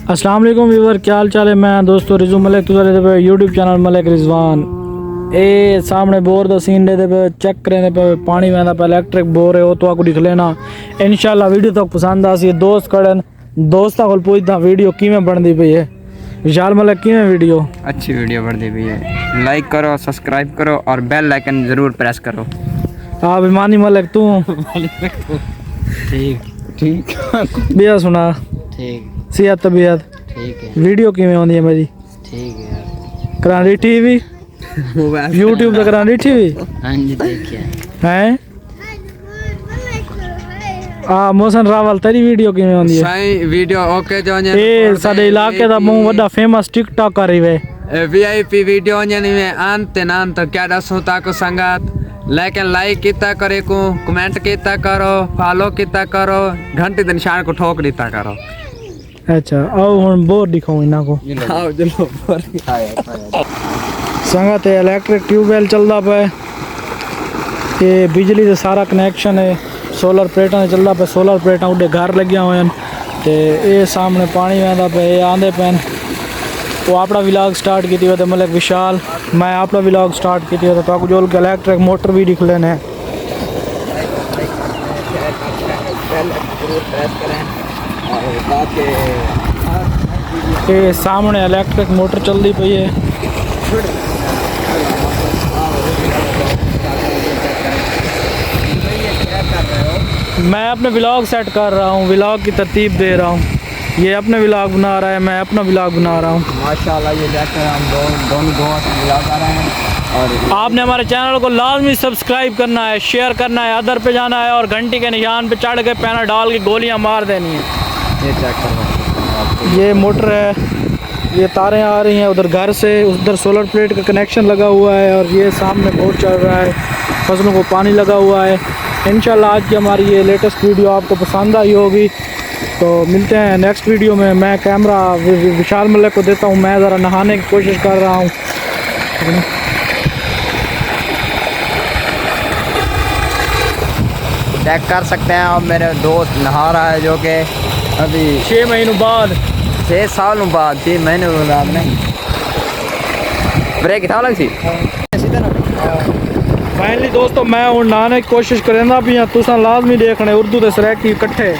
अस्सलाम वालेकुम व्यूअर, क्या हाल चाल है। मैं दोस्तों रिजू मलिक तुझे यूट्यूब चैनल मलिक रिजवान ए सामने बोर दा सीन दे पे चेक करने पे पानी में पे इलेक्ट्रिक बोर है वो तो आपको दिख लेना इंशाल्लाह। वीडियो तो पसंद आसी दोस्त खड़न दोस्तां को पूछदा वीडियो किवें बनदी पई है। विशाल मलिक किवें वीडियो अच्छी वीडियो बनती पई है। लाइक करो, सब्सक्राइब करो और बेल आइकन जरूर प्रेस करो। हाँ बेमानी मलिक तू ठीक ठीक बिया सुना ठीक सेहत तबीयत ठीक है वीडियो किवें आउंदी है मेरी ठीक है करानी टीवी यूट्यूब ते करानी टीवी हाँ जी देखिए हैं आ मोहसन रावल तेरी वीडियो किवें आउंदी है सही वीडियो ओके जो ए साडे इलाके दा बहुत बड़ा फेमस टिकटॉकर है वे वीआईपी वीडियो में अंत नाम तो क्या दसूं ताको संगत लेकिन लाइक किता करे को कमेंट किता करो फॉलो किता करो घंटे के निशान को ठोक देता करो। अच्छा आओ हुन बोर दिखाऊं इना को आओ चलो बोर संगत इलेक्ट्रिक ट्यूबवेल चलदा पे ये बिजली का सारा कनेक्शन है सोलर प्लेटां चलदा पे सोलर प्लेटां उडे घर लगिया हुए हैं ते ये सामने पानी आंदा पे ये आंदे पैन वो अपना व्लॉग स्टार्ट की थी मतलब विशाल मैं अपना व्लॉग स्टार्ट की थी तो आपको जो इलेक्ट्रिक मोटर भी दिख लेने ये सामने इलेक्ट्रिक मोटर चलती पई है। मैं अपने व्लॉग सेट कर रहा हूँ, व्लॉग की तरतीब दे रहा हूँ। ये अपने व्लॉग बना रहा है, मैं अपना व्लॉग बना रहा हूँ। माशाल्लाह ये देखकर हम दोनों व्लॉग आ रहे हैं और आपने हमारे चैनल को लाजमी सब्सक्राइब करना है, शेयर करना है, अदर पे जाना है और घंटी के निशान पे चढ़ के पैना डाल के गोलियां मार देनी है। ये चेक करो ये मोटर है, ये तारें आ रही हैं उधर घर से, उधर सोलर प्लेट का कनेक्शन लगा हुआ है और ये सामने बोर चल रहा है, फसलों को पानी लगा हुआ है। इंशाल्लाह आज की हमारी ये लेटेस्ट वीडियो आपको पसंद आई होगी। तो मिलते हैं नेक्स्ट वीडियो में। मैं कैमरा विशाल मलिक को देता हूँ, मैं ज़रा नहाने की कोशिश कर रहा हूँ। चेक कर सकते हैं आप मेरे दोस्त नहा रहा है जो कि अभी 6 महीनों बाद 6 सालों बाद 3 महीने बाद नहीं ब्रेक था लग सी फाइनली दोस्तों मैं हूँ नहाने की कोशिश करेंदा भी हाँ तुसा लाजमी देखने उर्दू दे सरैकी इकट्ठे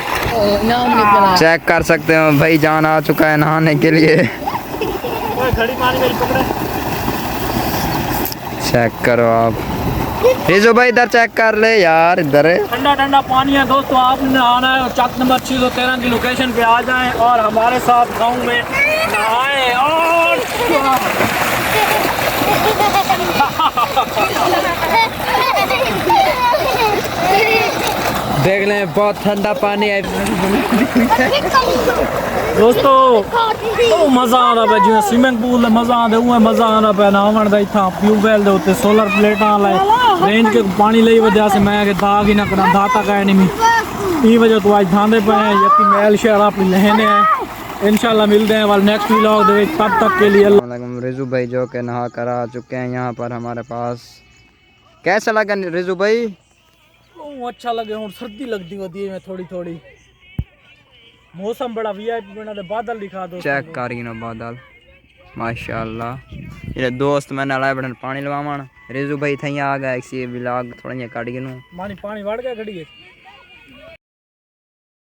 चेक कर सकते हो भाई जान आ चुका है नहाने के लिए। चेक करो आप रिजू भाई इधर चेक कर ले यार, इधर ठंडा ठंडा पानी है दोस्तों। आपने नहाना है और चक नंबर 613 की लोकेशन पे आ जाएं और हमारे साथ गांव में नहाएं और देख लें बहुत ठंडा पानी है दोस्तों। तो मज़ा आता पे जिवें स्विमिंग पूल में मज़ा आता उवें मज़ा आता पे नहावन दा। इत्थां ट्यूबवेल दे उत्ते सोलर प्लेटां लाए रेंज के पानी लई वजह से मैं दाग ही ना करा दाता का नहीं ई वजह तो आज धांदे पे हैं यकी मैल शहर अपनी लहने हैं। इंशाल्लाह मिलते हैं वाल नेक्स्ट व्लॉग दे तब तक के लिए रिजू भाई जो के नहा कर आ चुके हैं यहाँ पर हमारे पास। कैसा लगा रिजू भाई? अच्छा लगे हूँ सर्दी लगती होती है मैं थोड़ी थोड़ी मौसम बड़ा वीआईपी बना दे बादल दिखा दो चेक कर ना बादल माशाल्लाह। ये दोस्त मैंने अलाए बटन पानी लवावन रिजू भाई थई आ गया इसी व्लॉग थोड़ा जिहा कट गया पानी बढ़ गया घड़ी